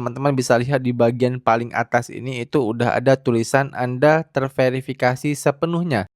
teman-teman bisa lihat di bagian paling atas ini itu udah ada tulisan Anda terverifikasi sepenuhnya.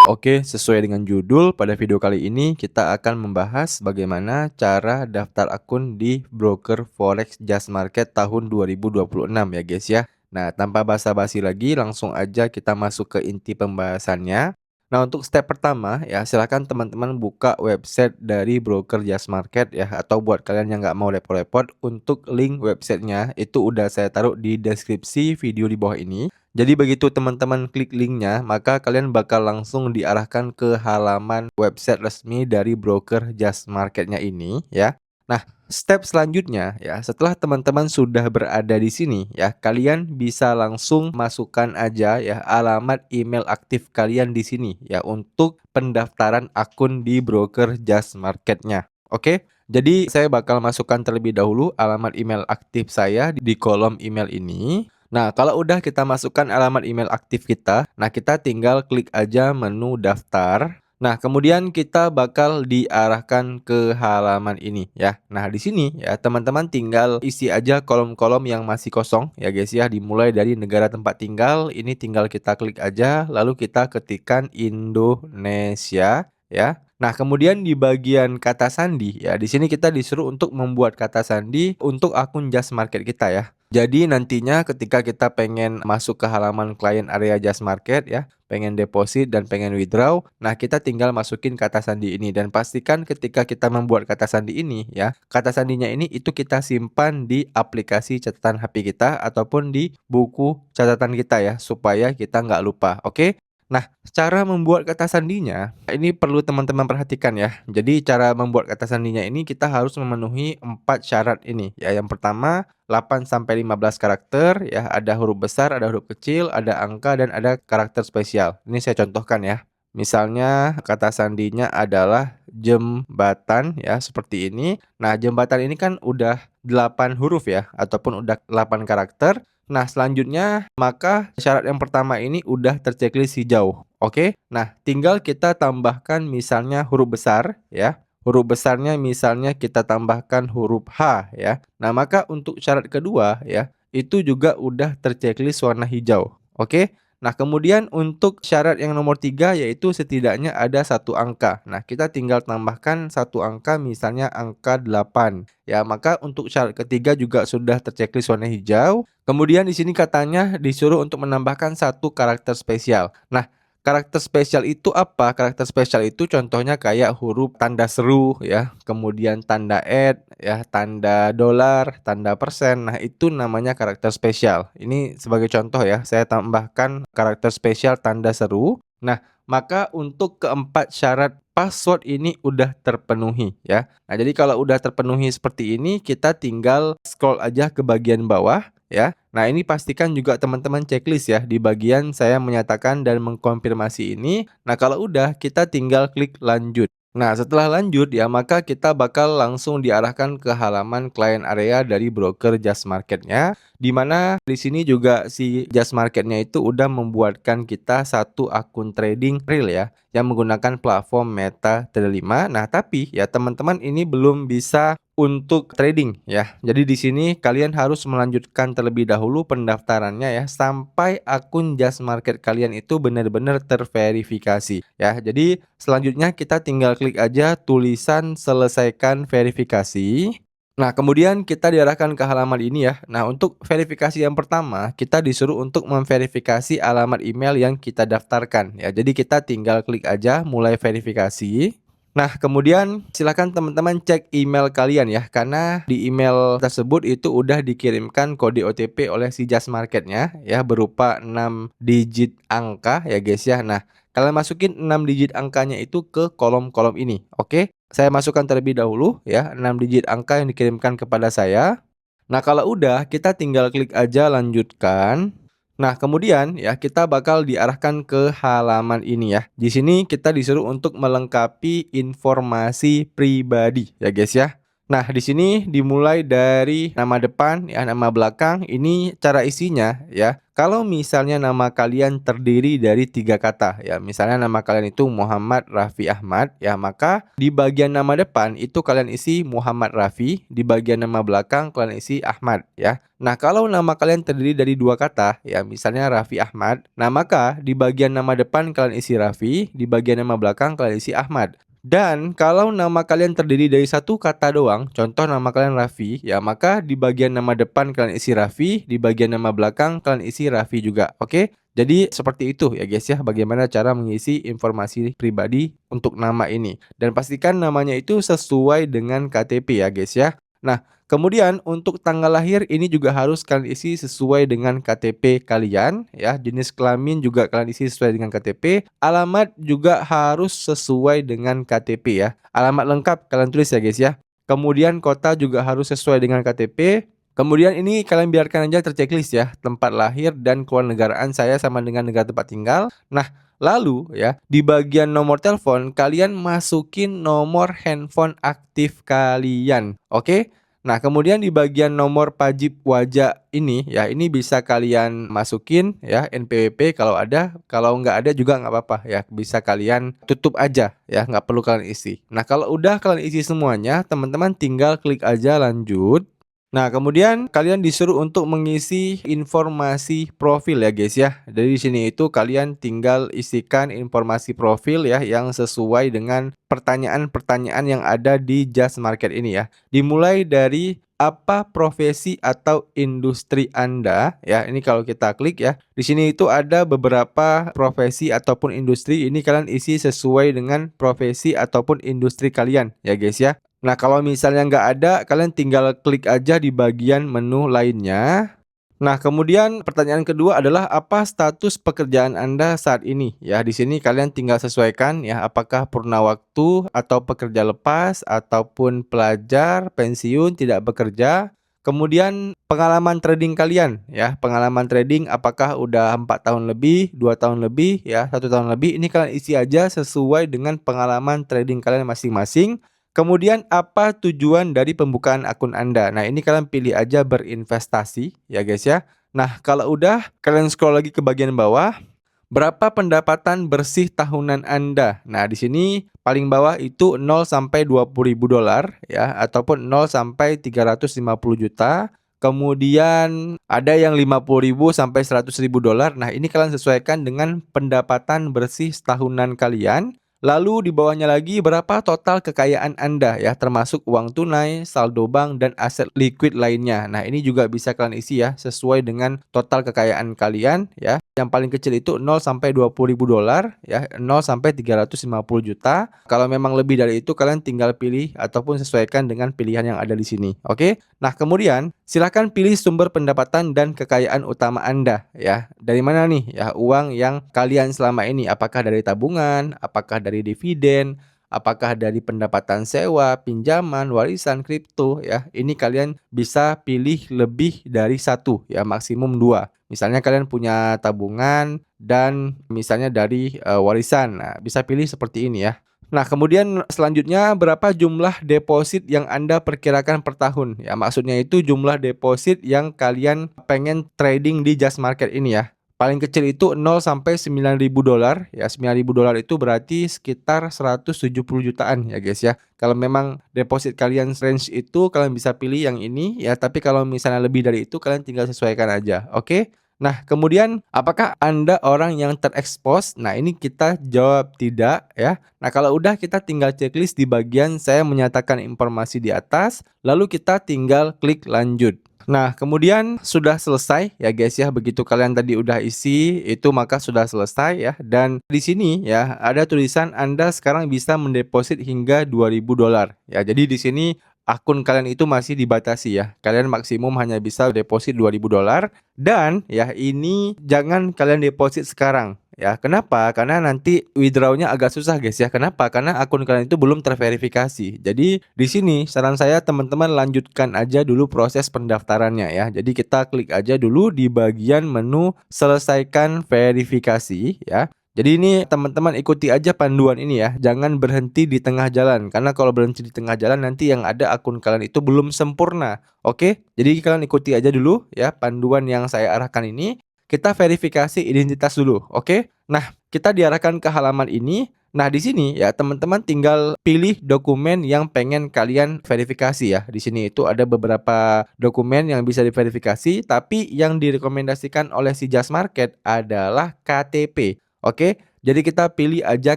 Oke, sesuai dengan judul, pada video kali ini kita akan membahas bagaimana cara daftar akun di broker forex Just Market tahun 2026 ya guys ya. Nah, tanpa basa-basi lagi, langsung aja kita masuk ke inti pembahasannya. Nah, untuk step pertama ya, silakan teman-teman buka website dari broker Just Market ya, atau buat kalian yang nggak mau repot-repot, untuk link websitenya itu udah saya taruh di deskripsi video di bawah ini. Jadi begitu teman-teman klik linknya, maka kalian bakal langsung diarahkan ke halaman website resmi dari broker Just Marketnya ini ya. Nah, step selanjutnya ya, setelah teman-teman sudah berada di sini ya, kalian bisa langsung masukkan aja ya alamat email aktif kalian di sini ya untuk pendaftaran akun di broker Just Marketnya. Oke, jadi saya bakal masukkan terlebih dahulu alamat email aktif saya di kolom email ini. Nah, kalau udah kita masukkan alamat email aktif kita, nah kita tinggal klik aja menu daftar. Nah, kemudian kita bakal diarahkan ke halaman ini ya. Nah, di sini ya teman-teman tinggal isi aja kolom-kolom yang masih kosong ya guys ya. Dimulai dari negara tempat tinggal, ini tinggal kita klik aja, lalu kita ketikkan Indonesia ya. Nah, kemudian di bagian kata sandi ya, di sini kita disuruh untuk membuat kata sandi untuk akun Just Market kita ya. Jadi nantinya ketika kita pengen masuk ke halaman klien area Just Market ya, pengen deposit dan pengen withdraw, nah kita tinggal masukin kata sandi ini dan pastikan ketika kita membuat kata sandi ini ya, kata sandinya ini itu kita simpan di aplikasi catatan HP kita ataupun di buku catatan kita ya, supaya kita nggak lupa, oke? Nah, cara membuat kata sandinya ini perlu teman-teman perhatikan ya. Jadi cara membuat kata sandinya ini kita harus memenuhi 4 syarat ini. Ya, yang pertama 8 sampai 15 karakter ya, ada huruf besar, ada huruf kecil, ada angka dan ada karakter spesial. Ini saya contohkan ya. Misalnya kata sandinya adalah jembatan ya, seperti ini. Nah, jembatan ini kan udah 8 huruf ya ataupun udah 8 karakter. Nah, selanjutnya maka syarat yang pertama ini udah terchecklist hijau. Oke. Nah, tinggal kita tambahkan misalnya huruf besar ya. Huruf besarnya misalnya kita tambahkan huruf H ya. Nah, maka untuk syarat kedua ya, itu juga udah terchecklist warna hijau. Oke. Nah, kemudian untuk syarat yang nomor 3 yaitu setidaknya ada satu angka. Nah, kita tinggal tambahkan satu angka misalnya angka 8. Ya, maka untuk syarat ketiga juga sudah terchecklist warna hijau. Kemudian di sini katanya disuruh untuk menambahkan satu karakter spesial. Nah, karakter spesial itu apa? Karakter spesial itu contohnya kayak huruf tanda seru ya, kemudian tanda ya, tanda dolar, tanda persen. Nah, itu namanya karakter spesial. Ini sebagai contoh ya, saya tambahkan karakter spesial tanda seru. Nah, maka untuk keempat syarat password ini udah terpenuhi ya. Nah, jadi kalau udah terpenuhi seperti ini, kita tinggal scroll aja ke bagian bawah ya. Nah, ini pastikan juga teman-teman checklist ya di bagian saya menyatakan dan mengkonfirmasi ini. Nah, kalau udah kita tinggal klik lanjut. Nah, setelah lanjut ya, maka kita bakal langsung diarahkan ke halaman client area dari broker Just Marketnya, di mana di sini juga si Just Marketnya itu udah membuatkan kita satu akun trading real ya, yang menggunakan platform MetaTrader 5. Nah, tapi ya teman-teman ini belum bisa untuk trading ya. Jadi di sini kalian harus melanjutkan terlebih dahulu pendaftarannya ya sampai akun Just Market kalian itu benar-benar terverifikasi ya. Jadi selanjutnya kita tinggal klik aja tulisan selesaikan verifikasi. Nah, kemudian kita diarahkan ke halaman ini ya. Nah, untuk verifikasi yang pertama, kita disuruh untuk memverifikasi alamat email yang kita daftarkan ya. Jadi kita tinggal klik aja mulai verifikasi. Nah, kemudian silakan teman-teman cek email kalian ya, karena di email tersebut itu udah dikirimkan kode OTP oleh si Just Marketnya ya, berupa 6 digit angka ya guys ya. Nah, kalian masukin 6 digit angkanya itu ke kolom-kolom ini. Oke, saya masukkan terlebih dahulu ya, 6 digit angka yang dikirimkan kepada saya. Nah, kalau udah kita tinggal klik aja lanjutkan. Nah, kemudian ya kita bakal diarahkan ke halaman ini ya. Di sini kita disuruh untuk melengkapi informasi pribadi ya guys ya. Nah, di sini dimulai dari nama depan ya, nama belakang, ini cara isinya ya. Kalau misalnya nama kalian terdiri dari 3 kata ya, misalnya nama kalian itu Muhammad Raffi Ahmad ya, maka di bagian nama depan itu kalian isi Muhammad Raffi, di bagian nama belakang kalian isi Ahmad ya. Nah, kalau nama kalian terdiri dari 2 kata ya, misalnya Raffi Ahmad, nah maka di bagian nama depan kalian isi Raffi, di bagian nama belakang kalian isi Ahmad. Dan kalau nama kalian terdiri dari satu kata doang, contoh nama kalian Raffi, ya maka di bagian nama depan kalian isi Raffi, di bagian nama belakang kalian isi Raffi juga, oke? Jadi seperti itu ya guys ya, bagaimana cara mengisi informasi pribadi untuk nama ini. Dan pastikan namanya itu sesuai dengan KTP ya guys ya. Nah, kemudian untuk tanggal lahir ini juga harus kalian isi sesuai dengan KTP kalian ya. Jenis kelamin juga kalian isi sesuai dengan KTP. Alamat juga harus sesuai dengan KTP ya. Alamat lengkap kalian tulis ya guys ya. Kemudian kota juga harus sesuai dengan KTP. Kemudian ini kalian biarkan aja terchecklist ya. Tempat lahir dan kewarganegaraan saya sama dengan negara tempat tinggal. Nah, lalu ya, di bagian nomor telepon kalian masukin nomor handphone aktif kalian. Oke? Nah, kemudian di bagian nomor pajib wajah ini ya, ini bisa kalian masukin ya NPWP kalau ada, kalau nggak ada juga nggak apa-apa ya, bisa kalian tutup aja ya, nggak perlu kalian isi. Nah, kalau udah kalian isi semuanya, teman-teman tinggal klik aja lanjut. Nah, kemudian kalian disuruh untuk mengisi informasi profil ya guys ya. Dari sini itu kalian tinggal isikan informasi profil ya yang sesuai dengan pertanyaan-pertanyaan yang ada di Just Market ini ya. Dimulai dari apa profesi atau industri Anda ya. Ini kalau kita klik ya. Di sini itu ada beberapa profesi ataupun industri, ini kalian isi sesuai dengan profesi ataupun industri kalian ya guys ya. Nah, kalau misalnya nggak ada, kalian tinggal klik aja di bagian menu lainnya. Nah, kemudian pertanyaan kedua adalah apa status pekerjaan Anda saat ini? Ya, di sini kalian tinggal sesuaikan ya, apakah purna waktu atau pekerja lepas ataupun pelajar, pensiun, tidak bekerja. Kemudian pengalaman trading kalian ya, pengalaman trading apakah udah 4 tahun lebih, 2 tahun lebih ya, 1 tahun lebih. Ini kalian isi aja sesuai dengan pengalaman trading kalian masing-masing. Kemudian apa tujuan dari pembukaan akun Anda? Nah, ini kalian pilih aja berinvestasi ya guys ya. Nah, kalau udah kalian scroll lagi ke bagian bawah, berapa pendapatan bersih tahunan Anda? Nah, di sini paling bawah itu 0 sampai 20.000 dolar ya, ataupun 0 sampai 350 juta. Kemudian ada yang 50.000 sampai 100.000 dolar. Nah, ini kalian sesuaikan dengan pendapatan bersih tahunan kalian. Lalu di bawahnya lagi berapa total kekayaan Anda ya, termasuk uang tunai, saldo bank, dan aset liquid lainnya. Nah, ini juga bisa kalian isi ya, sesuai dengan total kekayaan kalian ya. Yang paling kecil itu 0 sampai 20.000 dolar ya, 0 sampai 350 juta. Kalau memang lebih dari itu kalian tinggal pilih ataupun sesuaikan dengan pilihan yang ada di sini. Oke? Nah, kemudian silakan pilih sumber pendapatan dan kekayaan utama Anda ya. Dari mana nih ya uang yang kalian selama ini, apakah dari tabungan, apakah dari dividen, apakah dari pendapatan sewa, pinjaman, warisan, kripto ya. Ini kalian bisa pilih lebih dari satu ya, maksimum 2. Misalnya kalian punya tabungan dan misalnya dari warisan. Nah, bisa pilih seperti ini ya. Nah, kemudian selanjutnya berapa jumlah deposit yang Anda perkirakan per tahun? Ya, maksudnya itu jumlah deposit yang kalian pengen trading di Just Market ini ya. Paling kecil itu 0 sampai 9.000 dolar. Ya, 9.000 dolar itu berarti sekitar 170 jutaan ya guys ya. Kalau memang deposit kalian range itu kalian bisa pilih yang ini ya, tapi kalau misalnya lebih dari itu kalian tinggal sesuaikan aja. Oke? Nah, kemudian apakah Anda orang yang terekspos? Nah, ini kita jawab tidak ya. Nah, kalau udah kita tinggal checklist di bagian saya menyatakan informasi di atas, lalu kita tinggal klik lanjut. Nah, kemudian sudah selesai ya guys ya. Begitu kalian tadi udah isi, itu maka sudah selesai ya. Dan di sini ya ada tulisan Anda sekarang bisa mendeposit hingga 2.000 dolar. Ya, jadi di sini akun kalian itu masih dibatasi ya. Kalian maksimum hanya bisa deposit 2.000 dolar dan ya ini jangan kalian deposit sekarang. Ya, kenapa? Karena nanti withdraw-nya agak susah guys ya. Kenapa? Karena akun kalian itu belum terverifikasi. Jadi di sini saran saya teman-teman lanjutkan aja dulu proses pendaftarannya ya. Jadi kita klik aja dulu di bagian menu selesaikan verifikasi ya. Jadi ini teman-teman ikuti aja panduan ini ya, jangan berhenti di tengah jalan, karena kalau berhenti di tengah jalan nanti yang ada akun kalian itu belum sempurna. Oke, jadi kalian ikuti aja dulu ya panduan yang saya arahkan ini. Kita verifikasi identitas dulu, oke? Nah, kita diarahkan ke halaman ini. Nah, di sini ya teman-teman tinggal pilih dokumen yang pengen kalian verifikasi ya. Di sini itu ada beberapa dokumen yang bisa diverifikasi, tapi yang direkomendasikan oleh si Just Market adalah KTP. Oke, jadi kita pilih aja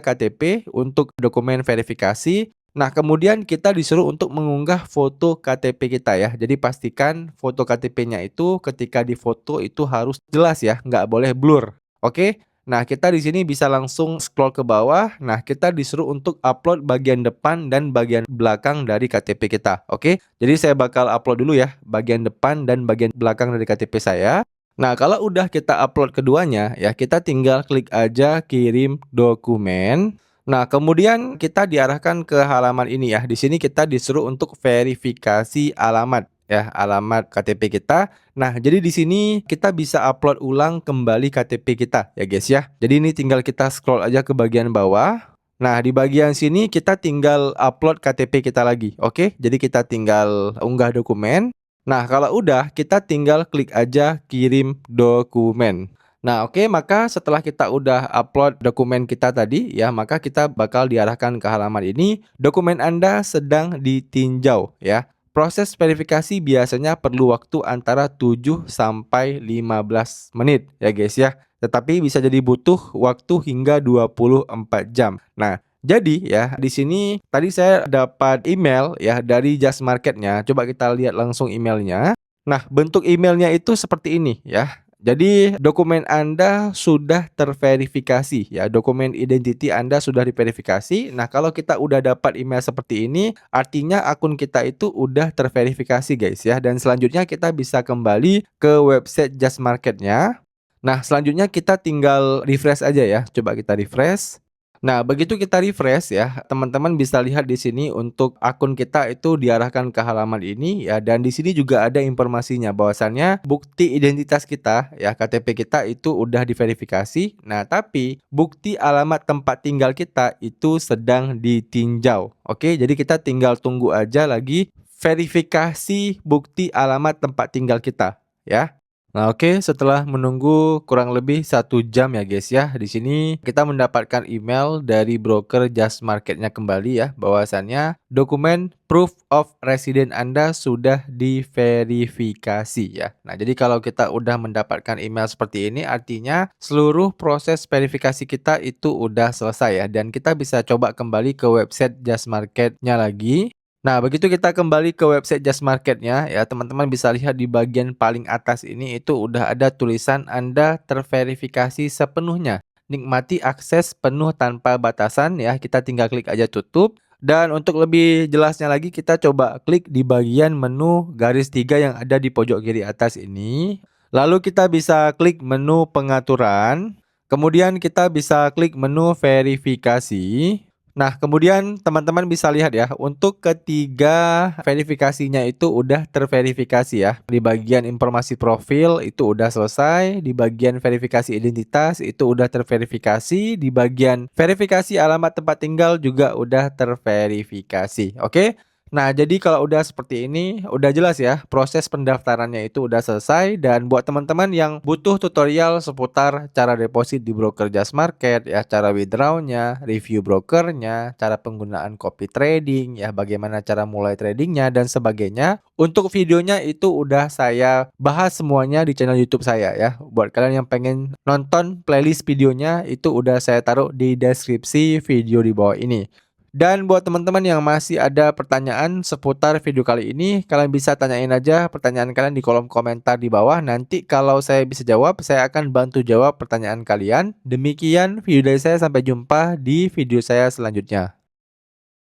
KTP untuk dokumen verifikasi. Nah, kemudian kita disuruh untuk mengunggah foto KTP kita ya. Jadi pastikan foto KTP-nya itu ketika difoto itu harus jelas ya, nggak boleh blur. Oke. Nah, kita di sini bisa langsung scroll ke bawah. Nah, kita disuruh untuk upload bagian depan dan bagian belakang dari KTP kita. Oke. Jadi saya bakal upload dulu ya bagian depan dan bagian belakang dari KTP saya. Nah, kalau udah kita upload keduanya ya, kita tinggal klik aja kirim dokumen. Nah, kemudian kita diarahkan ke halaman ini ya. Di sini kita disuruh untuk verifikasi alamat ya, alamat KTP kita. Nah, jadi di sini kita bisa upload ulang kembali KTP kita ya, guys ya. Jadi ini tinggal kita scroll aja ke bagian bawah. Nah, di bagian sini kita tinggal upload KTP kita lagi. Oke, jadi kita tinggal unggah dokumen. Nah, kalau udah, kita tinggal klik aja kirim dokumen. Nah, oke, maka setelah kita udah upload dokumen kita tadi, ya, maka kita bakal diarahkan ke halaman ini. Dokumen Anda sedang ditinjau, ya. Proses verifikasi biasanya perlu waktu antara 7 sampai 15 menit, ya guys ya. Tetapi bisa jadi butuh waktu hingga 24 jam. Nah, jadi ya, di sini tadi saya dapat email ya dari Just Market-nya. Coba kita lihat langsung emailnya. Nah, bentuk emailnya itu seperti ini ya. Jadi dokumen Anda sudah terverifikasi ya. Dokumen identity Anda sudah diverifikasi. Nah, kalau kita udah dapat email seperti ini, artinya akun kita itu udah terverifikasi guys ya. Dan selanjutnya kita bisa kembali ke website Just Market-nya. Nah, selanjutnya kita tinggal refresh aja ya. Coba kita refresh. Nah, begitu kita refresh ya, teman-teman bisa lihat di sini untuk akun kita itu diarahkan ke halaman ini ya, dan di sini juga ada informasinya bahwasannya bukti identitas kita ya, KTP kita itu udah diverifikasi. Nah, tapi bukti alamat tempat tinggal kita itu sedang ditinjau. Oke, jadi kita tinggal tunggu aja lagi verifikasi bukti alamat tempat tinggal kita ya. Nah, oke, setelah menunggu kurang lebih 1 jam ya guys ya, di sini kita mendapatkan email dari broker Just Market-nya kembali ya, bahwasannya dokumen proof of resident Anda sudah diverifikasi ya. Nah, jadi kalau kita udah mendapatkan email seperti ini, artinya seluruh proses verifikasi kita itu udah selesai ya, dan kita bisa coba kembali ke website Just Market-nya lagi. Nah, begitu kita kembali ke website Just Market-nya, ya teman-teman bisa lihat di bagian paling atas ini itu udah ada tulisan Anda terverifikasi sepenuhnya. Nikmati akses penuh tanpa batasan ya, kita tinggal klik aja tutup. Dan untuk lebih jelasnya lagi kita coba klik di bagian menu garis 3 yang ada di pojok kiri atas ini. Lalu kita bisa klik menu pengaturan, kemudian kita bisa klik menu verifikasi. Nah, kemudian teman-teman bisa lihat ya, untuk ketiga verifikasinya itu udah terverifikasi ya. Di bagian informasi profil itu udah selesai, di bagian verifikasi identitas itu udah terverifikasi, di bagian verifikasi alamat tempat tinggal juga udah terverifikasi. Oke? Nah, jadi kalau udah seperti ini, udah jelas ya, proses pendaftarannya itu udah selesai. Dan buat teman-teman yang butuh tutorial seputar cara deposit di broker Just Market, ya, cara withdrawnya, review brokernya, cara penggunaan copy trading, ya, bagaimana cara mulai tradingnya, dan sebagainya. Untuk videonya itu udah saya bahas semuanya di channel YouTube saya ya. Buat kalian yang pengen nonton playlist videonya, itu udah saya taruh di deskripsi video di bawah ini. Dan buat teman-teman yang masih ada pertanyaan seputar video kali ini, kalian bisa tanyain aja pertanyaan kalian di kolom komentar di bawah. Nanti kalau saya bisa jawab, saya akan bantu jawab pertanyaan kalian. Demikian video dari saya, sampai jumpa di video saya selanjutnya.